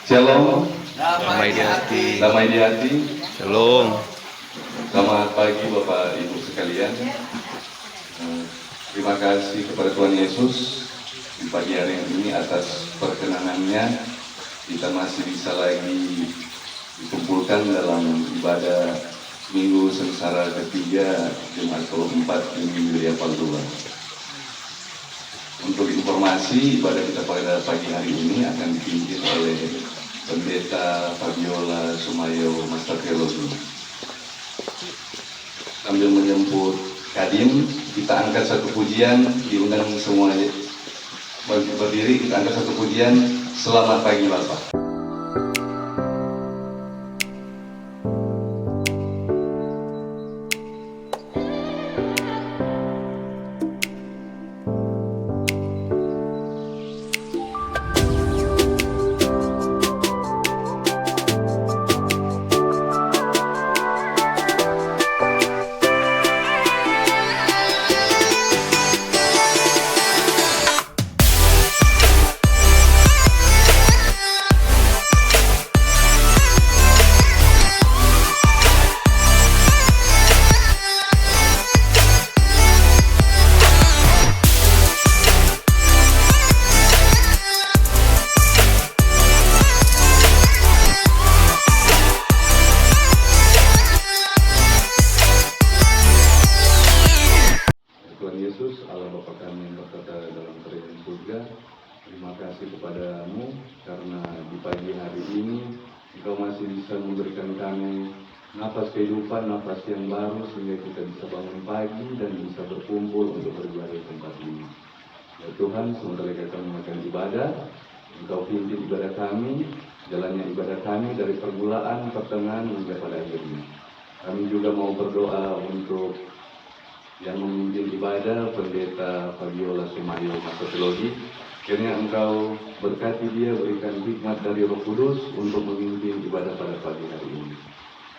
Shalom, Damai di hati. damai di hati. Shalom. Selamat pagi Bapak Ibu sekalian. Terima kasih kepada Tuhan Yesus di pagi hari ini atas perkenanannya. Kita masih bisa lagi dikumpulkan dalam ibadah Minggu Sengsara ketiga Jumat ke-4 di Wilayah Paldua. Untuk informasi, ibadah kita pada pagi hari ini akan dipimpin oleh Pendeta Fabiola Sumayo Master Theologi. Sambil menyambut Kadin, kita angkat satu pujian, diundang semua berdiri, kita angkat satu pujian, Selamat Pagi Bapak. Tuhan Yesus, Allah Bapa kami yang berkata dalam kerajaan surga, terima kasih kepadamu karena di pagi hari ini Engkau masih bisa memberikan kami nafas kehidupan, nafas yang baru sehingga kita bisa bangun pagi dan bisa berkumpul untuk beribadah di tempat ini. Ya Tuhan, sementara kita melakukan ibadah, Engkau pimpin ibadah kami, jalannya ibadah kami dari permulaan, pertengahan hingga pada akhirnya. Kami juga mau berdoa untuk yang memimpin ibadah, Pendeta Fabiola Sumayo Master Theologi. Kiranya Engkau berkati dia, berikan hikmat dari Roh Kudus untuk memimpin ibadah pada pagi hari ini.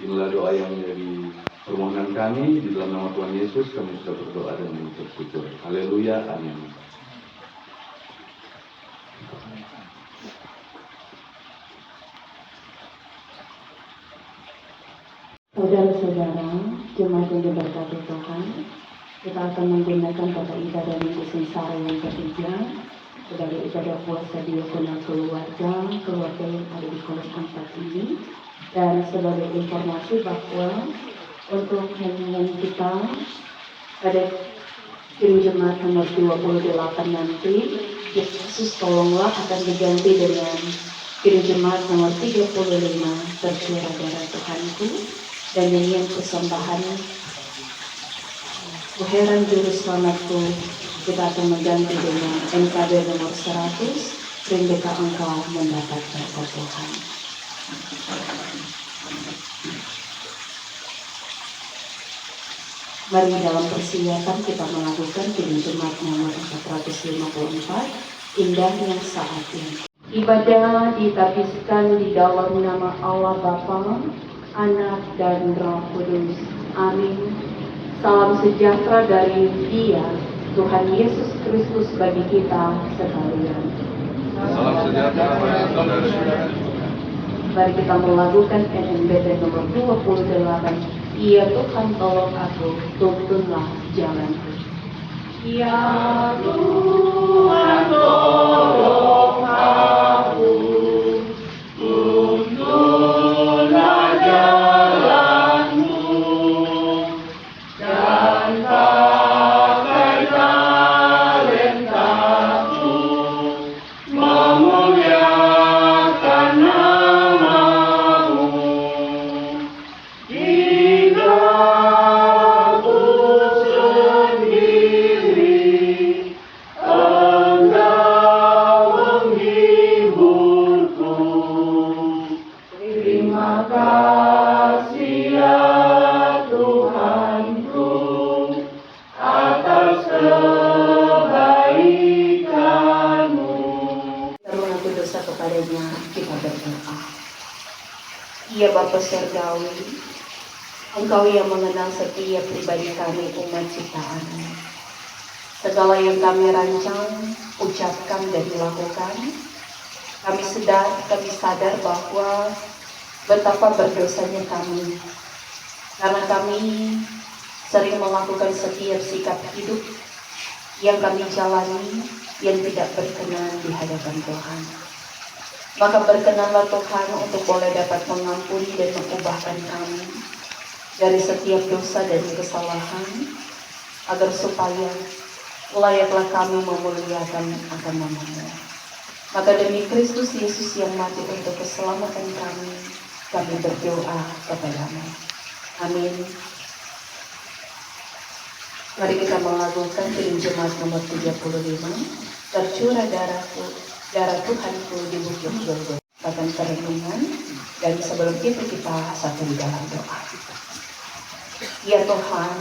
Inilah doa yang menjadi permohonan kami, di dalam nama Tuhan Yesus kami sudah berdoa dan mengucap syukur. Haleluya, amin. Saudara-saudara, jemaat yang diberkati Tuhan, kita akan menggunakan pada ibadah Minggu Sengsara yang ketiga sebagai ibadah puasa diakonal keluarga yang ada di Kolom 4 ini. Dan sebagai informasi bahwa untuk nyanyian kita pada kirim jemaat nomor 28 nanti, Yesus tolonglah akan diganti dengan kirim jemaat nomor 35, Bersuara Darah Tuhanku, dan nyanyian persembahan Tuhan Juru Selamatku kita akan mengganti dengan NKB nomor 100, Rindukan Engkau mendapat berkat Tuhan. Mari dalam persiapan kita melakukan kirim jemaat nomor 454, Indahnya Saat Ini. Ibadah ditapiskan di dalam nama Allah Bapa, Anak dan Roh Kudus. Amin. Salam sejahtera dari Dia, Tuhan Yesus Kristus bagi kita sekalian. Salam sejahtera pada saudara-saudara. Mari kita melakukan NMBT nomor 28. Ya Tuhan tolong aku, tuntunlah jalanku. Ya Tuhan tolong aku, tuntunlah jalanku, dan pakai talentaku memuliakan namamu. Jika aku sendiri engkau menghiburku, terima kasih ya Tuhanku atas kebaikanmu. Kita mengaku dosa kepadanya, kita berdoa. Ya Bapa Surgawi, Engkau yang mengenal setiap pribadi kami umat ciptaan. Segala yang kami rancang, ucapkan dan lakukan Kami sadar bahwa betapa berdosanya kami, karena kami sering melakukan setiap sikap hidup yang kami jalani yang tidak berkenan di hadapan Tuhan. Maka berkenanlah Tuhan untuk boleh dapat mengampuni dan mengubahkan kami dari setiap dosa dan kesalahan, agar supaya layaklah kami memuliakan akan nama-Mu. Maka demi Kristus Yesus yang mati untuk keselamatan kami berdoa kepadamu. Amin. Mari kita melakukan kirim jemaat nomor 35, tercurah darah Tuhanku di bukit Golgota. Akan perenungan, dan sebelum itu kita satu di dalam doa. Ya Tuhan,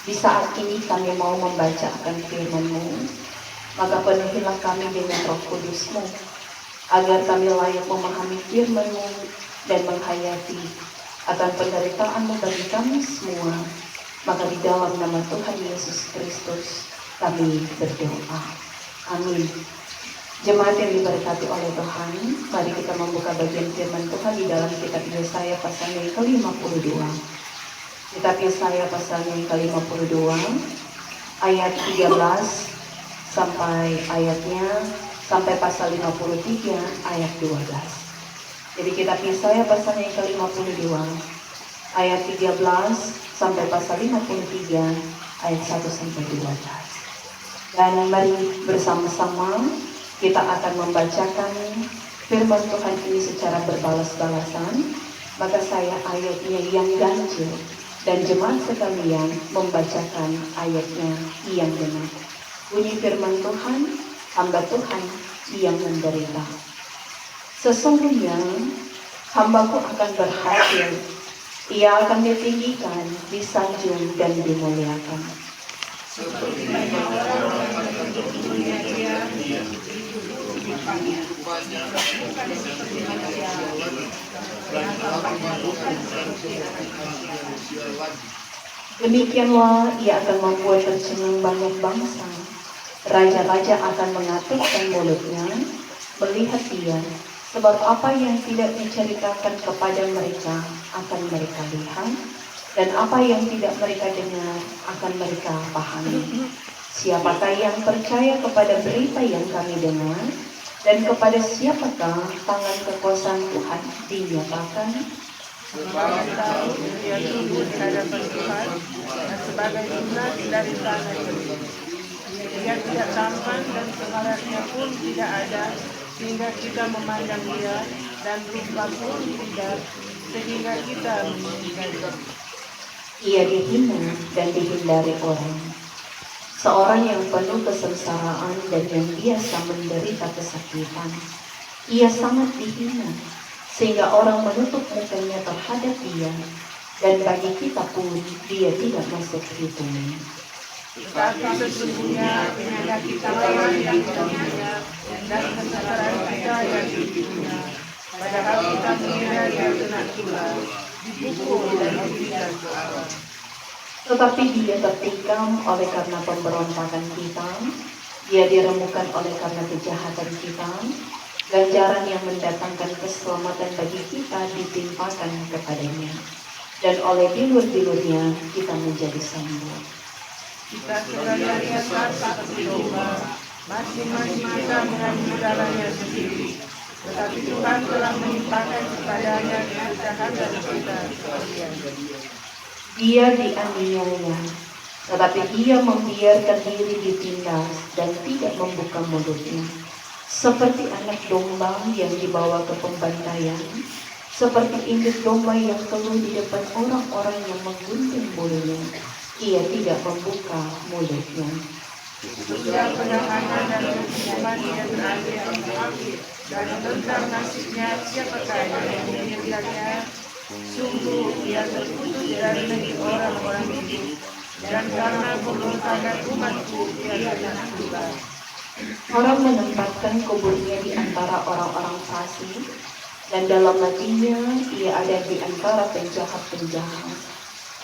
di saat ini kami mau membaca akan firman-Mu, maka penuhilah kami dengan Roh Kudus-Mu, agar kami layak memahami firman-Mu dan menghayati akan penderitaan-Mu bagi kami semua. Maka di dalam nama Tuhan Yesus Kristus kami berdoa. Amin. Jemaat yang diberkati oleh Tuhan, mari kita membuka bagian firman Tuhan di dalam kitab Yesaya pasal yang ke-52. Kitab Yesaya pasal yang ke-52 ayat 13 sampai pasal 53 ayat 12. Jadi kitab Yesaya pasal yang ke-52 ayat 13 sampai pasal 53 ayat 1 sampai 12. Dan mari bersama-sama kita akan membacakan firman Tuhan ini secara berbalas-balasan. Maka saya ayatnya yang ganjil dan jemaat sekalian membacakan ayatnya yang genap. Bunyi firman Tuhan, hamba Tuhan yang menderita. Sesungguhnya hambaku akan berhasil, ia akan ditinggikan, disanjung dan dimuliakan. Demikianlah ia akan membuat tercengang banyak bangsa. Raja-raja akan mengatupkan mulutnya melihat dia, sebab apa yang tidak diceritakan kepada mereka akan mereka lihat, dan apa yang tidak mereka dengar akan mereka pahami. Siapakah yang percaya kepada berita yang kami dengar, dan kepada siapakah tangan kekuasaan Tuhan dinyatakan? Sebagai tahu dia tumbuh di hadapan Tuhan dan sebagai lunas dari tanah ini. Dia tidak tampan dan semaratnya pun tidak ada, sehingga kita memandang dia, dan rupa pun tidak, sehingga kita meninggalkan. Ia dihina dan dihindari orang, seorang yang penuh kesengsaraan dan yang biasa menderita kesakitan. Ia sangat dihina, sehingga orang menutup mukanya terhadap dia, dan bagi kita pun dia tidak masuk hitungan. Tetapi sesungguhnya penyakit kita yang terhina, dan kesengsaraan kita yang dipunya. Padahal kita mengira dia kena gila, dipukul dan diberikan doa. Tetapi dia tertikam oleh karena pemberontakan kita, dia diremukkan oleh karena kejahatan kita. Ganjaran yang mendatangkan keselamatan bagi kita ditimpakan kepadanya, dan oleh bilur-bilurnya kita menjadi sembuh. Kita sekalian seperti domba, masing-masing kita dengan darahnya sendiri. Tetapi Tuhan telah menimpakan kepadanya kesusahan dari kita sekalian. Dia dianiaya, tetapi dia membiarkan diri ditindas dan tidak membuka mulutnya. Seperti anak domba yang dibawa ke pembantaian, seperti induk domba yang keluh di depan orang-orang yang menggunting bulunya, ia tidak membuka mulutnya. Sejak penahanan dan hukuman dia berakhir, dan tentang nasibnya siapakah yang memikirkannya? Sungguh ia terputus dari negeri orang-orang hidup, dan karena pemberontakan umatku ia kena akibat. Orang menempatkan kuburnya di antara orang-orang fasik, dan dalam hatinya ia ada di antara penjahat-penjahat.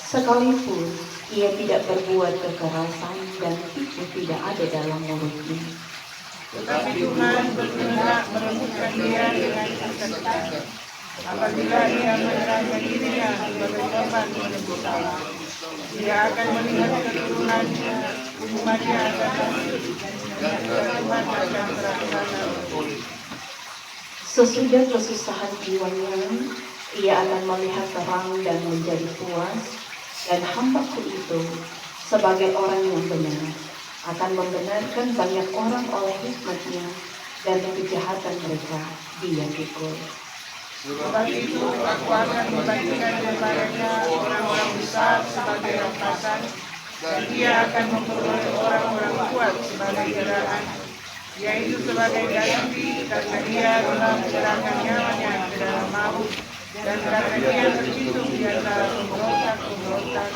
Sekalipun ia tidak berbuat kekerasan dan tipu tidak ada dalam mulutnya. Tetapi Tuhan berkehendak merebutkan dia dengan sukacita. Apabila ia menyerahkan dirinya sebagai korban menebus salah, dia akan melihat keturunannya, umatnya akan bangkit, dan Tuhan akan teraksana. Sesudah kesusahan jiwanya, ia akan melihat terang dan menjadi puas, dan hambaku itu sebagai orang yang benar akan membenarkan banyak orang oleh hikmatnya, dan kejahatan mereka dia pikul. Sebab itu aku akan membagikan kepadanya orang-orang besar sebagai rampasan, dan dia akan memperoleh orang-orang kuat sebagai jaraan, yaitu sebagai ganti, karena dia telah menyerahkan nyawanya ke dalam maut, dan karena dia terhitung di antara pemberontak-pemberontak,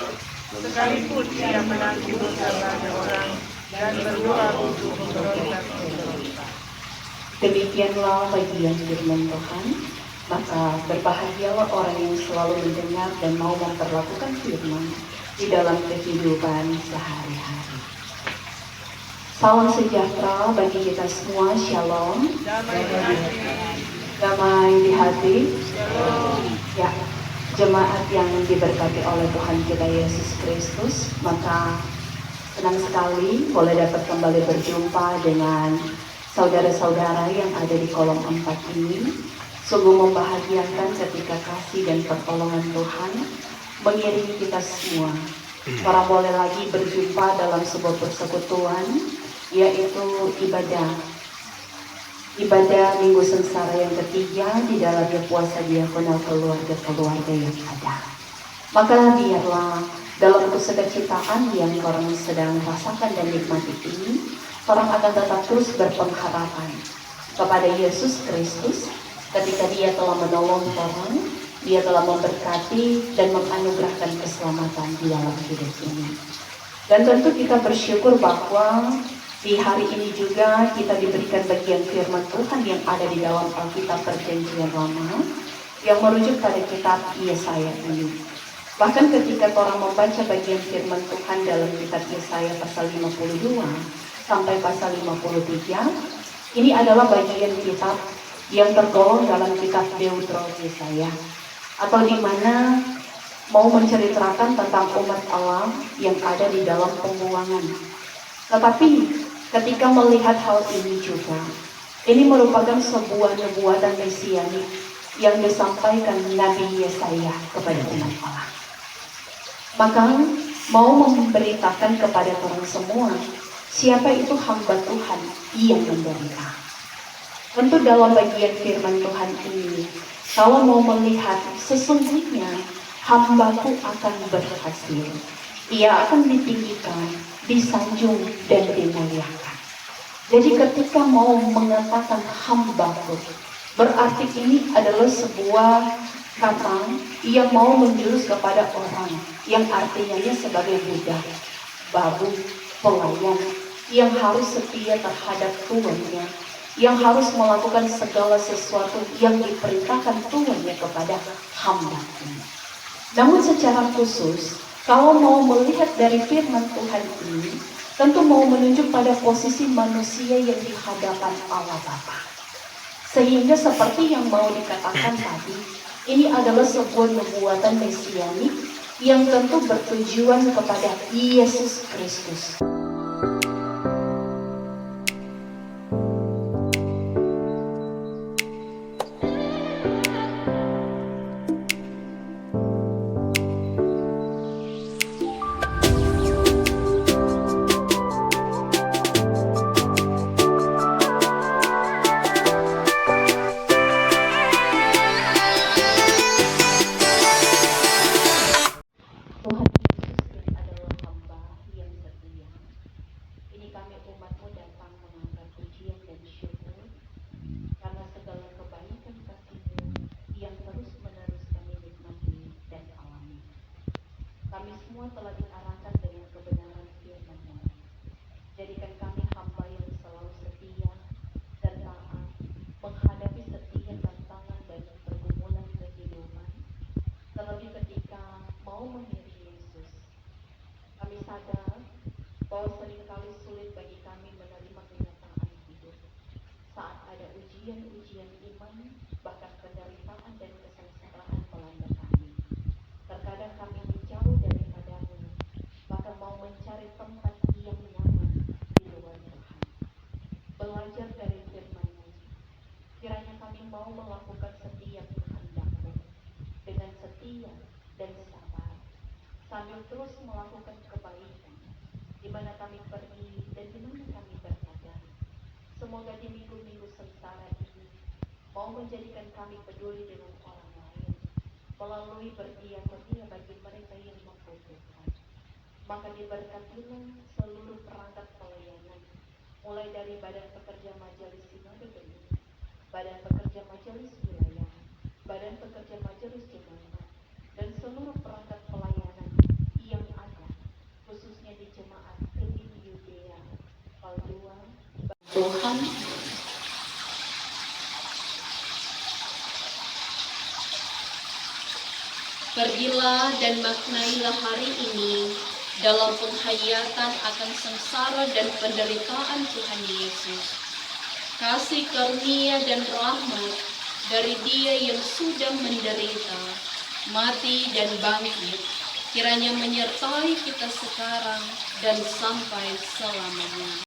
sekalipun dia menanggung dosa banyak orang dan berdoa untuk pemberontak-pemberontak. Demikianlah bagian firman Tuhan. Maka berbahagialah orang yang selalu mendengar dan mau memperlakukan firman di dalam kehidupan sehari-hari. Salam sejahtera bagi kita semua, shalom. Damai di hati. Ya, jemaat yang diberkati oleh Tuhan kita Yesus Kristus, maka senang sekali boleh dapat kembali berjumpa dengan saudara-saudara yang ada di kolom 4 ini. Sungguh membahagiakan ketika kasih dan pertolongan Tuhan mengiringi kita semua. Para boleh lagi berjumpa dalam sebuah persekutuan, yaitu ibadah Minggu Sengsara yang ketiga di dalamnya puasa diakonal keluarga-keluarga yang ada. Maka biarlah dalam kesukacitaan yang orang sedang rasakan dan nikmati ini, orang akan tetap terus berpengharapan kepada Yesus Kristus. Ketika dia telah menolong orang, dia telah memberkati dan menganugerahkan keselamatan di dalam hidup ini. Dan tentu kita bersyukur bahwa di hari ini juga kita diberikan bagian firman Tuhan yang ada di dalam Alkitab Perjanjian Lama yang merujuk pada kitab Yesaya ini. Bahkan ketika orang membaca bagian firman Tuhan dalam kitab Yesaya pasal 52 sampai pasal 53, ini adalah bagian kitab yang tergolong dalam kitab Deutero-Yesaya, atau di mana mau menceritakan tentang umat Allah yang ada di dalam pembuangan. Tetapi ketika melihat hal ini juga, ini merupakan sebuah nubuatan mesianik yang disampaikan Nabi Yesaya kepada umat Allah. Maka mau memberitakan kepada orang semua, siapa itu hamba Tuhan yang menderita. Tentu dalam bagian firman Tuhan ini, kalau mau melihat sesungguhnya hambaku akan berhasil, ia akan ditinggikan, disanjung dan dimuliakan. Jadi ketika mau mengatakan hambaku, berarti ini adalah sebuah kata yang mau menjurus kepada orang yang artinya sebagai budak, babu, pelayan yang harus setia terhadap tuannya, yang harus melakukan segala sesuatu yang diperintahkan tuannya kepada hamba-Nya. Namun secara khusus, kalau mau melihat dari firman Tuhan ini, tentu mau menunjuk pada posisi manusia yang di hadapan Allah Bapa. Sehingga seperti yang mau dikatakan tadi, ini adalah sebuah nubuatan mesianik yang tentu bertujuan kepada Yesus Kristus. Tuhan Yesus adalah hamba yang setia. kesusahan, bahkan penderitaan dan kesengsaraan melanda kami. Terkadang kami menjauh daripadamu, bahkan mau mencari tempat yang nyaman di luar Tuhan. Belajar dari firman-Mu, kiranya kami mau melakukan setiap kehendak-Mu dengan setia dan sabar, sambil terus melakukan kebaikan di mana kami pergi dan di mana kami berada. Semoga di minggu-minggu sengsara ini mau menjadikan kami peduli dengan orang lain melalui berdiakonia bagi mereka yang membutuhkan. Maka diberkatilah seluruh perangkat pelayanan, mulai dari Badan Pekerja Majelis Sinode Benih, Badan Pekerja Majelis Wilayah, Badan Pekerja Majelis Jemaat, dan seluruh perangkat pelayanan yang ada, khususnya di Jemaat Benih Yudea, Paldua, Tuhan. Pergilah dan maknailah hari ini dalam penghayatan akan sengsara dan penderitaan Tuhan Yesus. Kasih karunia dan rahmat dari Dia yang sudah menderita, mati dan bangkit, kiranya menyertai kita sekarang dan sampai selamanya.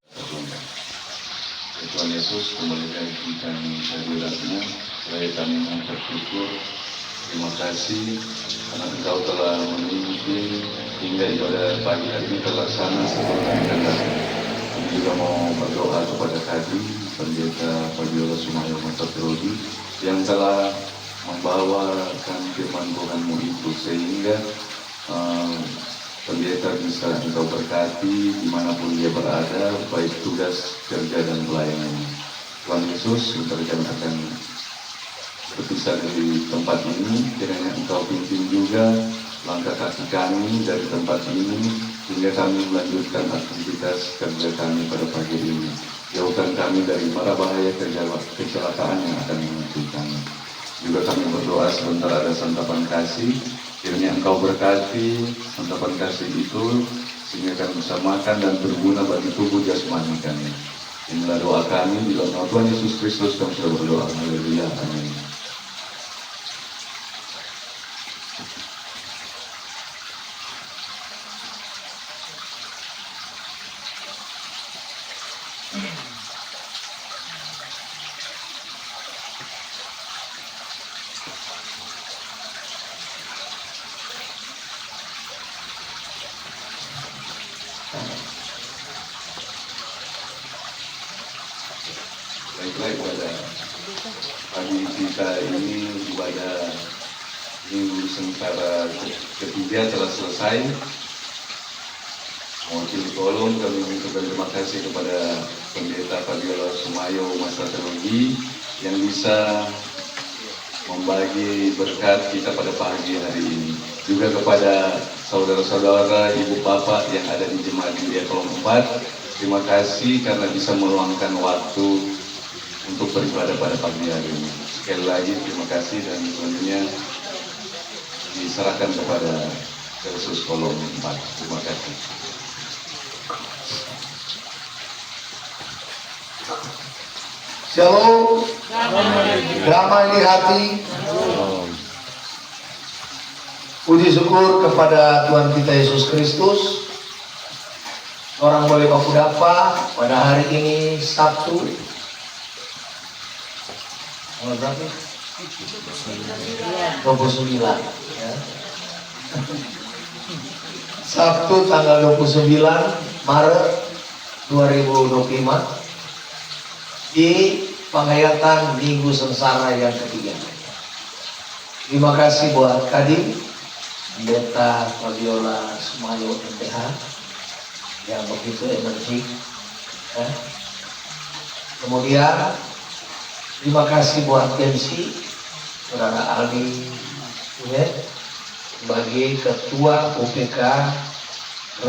Tuhan Yesus, kembalikan kami hadiratmu, supaya kami mengucap syukur. Terima kasih karena Engkau telah memimpin hingga ibadah pagi hari ini terlaksana seperti yang kehendakmu. Kami juga mau berdoa kepada Kadi, Pendeta Fabiola Sumayo Masatrodi, yang telah membawakan firman Tuhan-Mu itu, sehingga pendeta bisa Engkau berkati dimanapun dia berada, baik tugas, kerja, dan pelayanannya. Tuhan Yesus, kami akan berpisah dari tempat ini, kiranya Engkau pimpin juga langkah kaki kami dari tempat ini, hingga kami melanjutkan aktivitas kerja kami pada pagi ini. Jauhkan kami dari mara bahaya kecelakaan yang akan menghantui kami. Juga kami berdoa sebentar ada santapan kasih, kiranya Engkau berkati santapan kasih itu, sehingga kami bisa makan dan berguna bagi tubuh jasmani kami. Inilah doa kami di dalam nama Tuhan Yesus Kristus, kami sudah berdoa. Haleluya, amin. Baiklah, ibadah pagi kita ini, ibadah minggu sementara ketiga telah selesai. Mewakili kolom, kami mengucapkan terima kasih kepada Pendeta Fabiola Sumayo Masatrodi yang bisa membagi berkat kita pada pagi hari ini. Juga kepada saudara-saudara, ibu bapak yang ada di Jemaat Yudea Kolom 4, terima kasih karena bisa meluangkan waktu untuk beribadah pada pagi hari ini. Sekali lagi terima kasih, dan selanjutnya diserahkan kepada Yesus Kolom 4. Terima kasih. Shalom, damai di hati. Puji syukur kepada Tuhan kita Yesus Kristus. Orang boleh baku dapa pada hari ini Sabtu. Tanggal berapa? 29. Ya. Sabtu tanggal 29 Maret 2025. Di penghayatan Minggu Sengsara yang ketiga. Terima kasih buat Kadin, Pendeta Fabiola Sumayo MPH yang begitu energik. Kemudian terima kasih buat MC Saudara Aldi sebagai Ketua UPK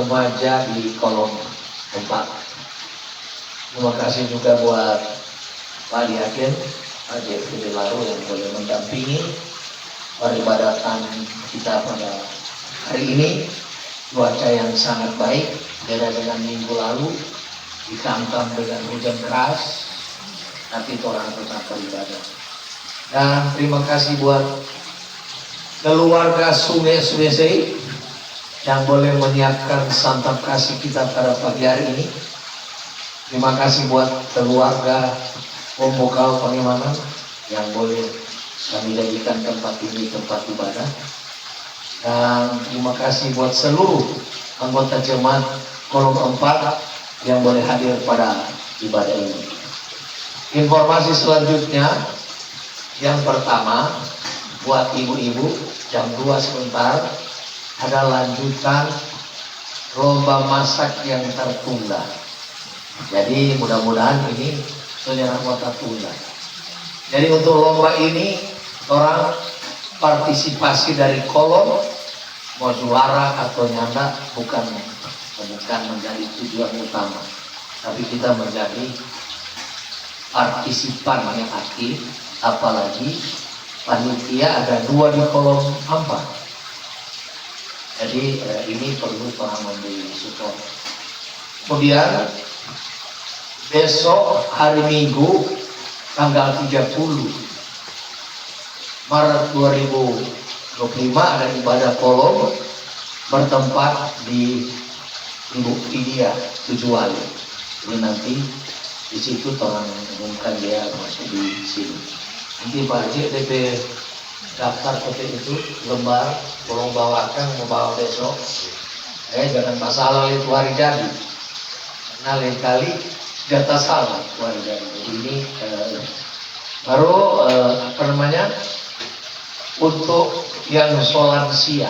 Remaja di Kolom 4. Terima kasih juga buat Pak Diaken, Pak Jeffrey Laru yang boleh mendampingi peribadatan kita pada hari ini. Cuaca yang sangat baik, beda dengan minggu lalu, dikambang dengan hujan keras, tapi orang tetap beribadah. Dan terima kasih buat keluarga Sungai Swese yang boleh menyiapkan santap kasih kita pada pagi hari ini. Terima kasih buat keluarga Pembokal Pangemanan yang boleh kami jadikan tempat ini tempat ibadah. Dan terima kasih buat seluruh anggota jemaat Kolom 4 yang boleh hadir pada ibadah ini. Informasi selanjutnya, yang pertama buat ibu-ibu, jam 2 sebentar ada lanjutan lomba masak yang tertunda. Jadi mudah-mudahan ini saudara kota tunda. Jadi untuk lomba ini orang partisipasi dari Kolom, mau juara atau nyanda bukan menjadi tujuan utama, tapi kita menjadi partisipan yang aktif. Apalagi panitia ada 2 di Kolom 4. Jadi ini perlu orang memberi support. Kemudian besok hari Minggu tanggal 30 Maret 2025 ada ibadah Kolom bertempat di Ibu Lydia Tujuwali. Ini nanti di situ orang mengumumkan dia masuk di sini. Nanti Pak Haji DP daftar seperti itu, lembar, tolong bawakan, mau bawa besok. Jangan masalah itu hari jadi. Karena lain kali jatah salah hari jadi. Jadi ini baru untuk yang lansia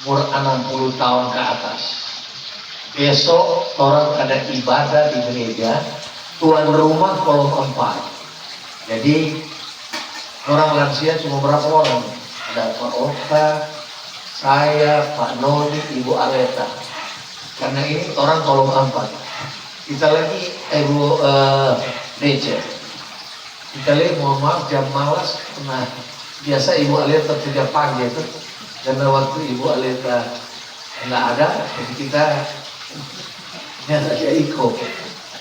umur 60 tahun ke atas. Besok orang ada ibadah di gereja tuan rumah Kolom 4. Jadi orang lansia cuma berapa orang? Ada Pak Okta, saya, Pak Noni, Ibu Aleta. Karena ini orang Kolom 4. Kita lagi Ibu DC. Kita lagi mohon maaf jam malas karena biasa Ibu Aleta kerja pagi itu. Karena waktu Ibu Aleta nggak ada, jadi kita nyata aja Iko.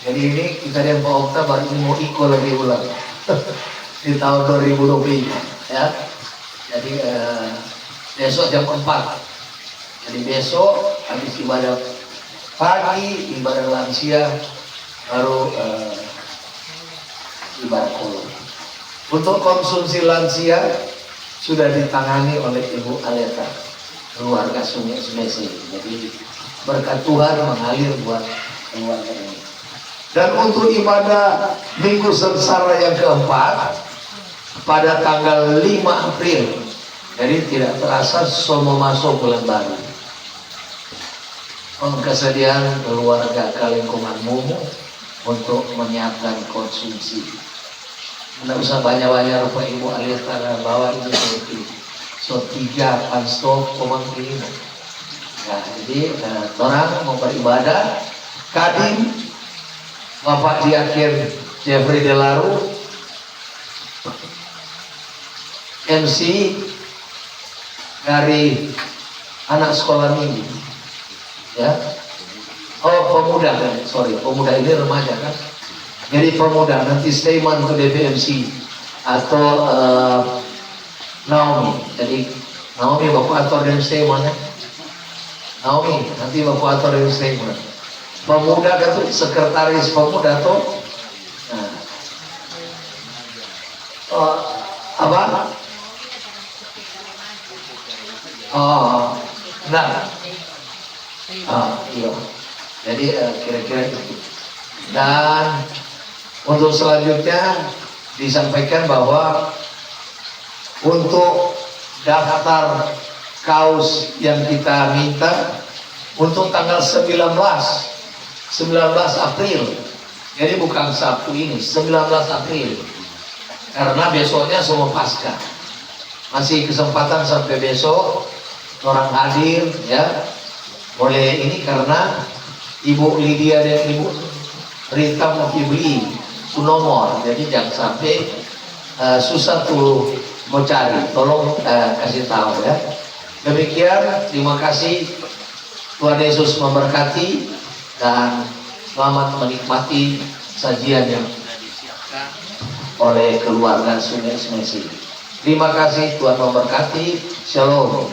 Jadi ini kita yang Pak Okta baru ini mau Iko lagi ulang di tahun 2025 ya. Jadi besok jam 4. Jadi besok habis ibadah pagi, ibadah lansia, baru ibadah Kolom. Untuk konsumsi lansia sudah ditangani oleh Ibu Aleta, keluarga Sungai Smesi. Jadi berkat Tuhan mengalir buat keluarga ini. Dan untuk ibadah Minggu Sengsara yang keempat pada tanggal 5 April. Jadi tidak terasa semua masuk bulan baru. Kesediaan keluarga Kalingkungan Mumu untuk menyiapkan konsumsi. Tidak usah banyak-banyak rupa Ibu Aleta bawa ini seperti so 3 panstok komangkini. Nah, jadi orang mau beribadah, Kadim Bapak Diaken Jeffrey Delaru, MC dari anak sekolah minggu, ya. Oh pemuda kan, pemuda ini remaja kan. Jadi pemuda nanti Stayman untuk DPMC atau Naomi. Jadi Naomi bapak atur dan Stayman ya. Naomi nanti bapak atur dan Stayman. Pemuda kan tuh sekretaris pemuda tuh. Nah. Apa? Oh, nah. Iya. Jadi kira-kira itu. Dan untuk selanjutnya disampaikan bahwa untuk daftar kaos yang kita minta untuk tanggal 19 April. Jadi bukan Sabtu ini, 19 April. Karena besoknya semua pasca. Masih kesempatan sampai besok orang hadir ya. Boleh ini karena Ibu Lydia dan Ibu Rita mau beli nomor, jadi jangan sampai susah tuh mau cari. Tolong kasih tahu ya. Demikian, terima kasih. Tuhan Yesus memberkati dan selamat menikmati sajian yang sudah disiapkan. oleh keluarga Sungai Semesi. Terima kasih, Tuhan memberkati. Shalom.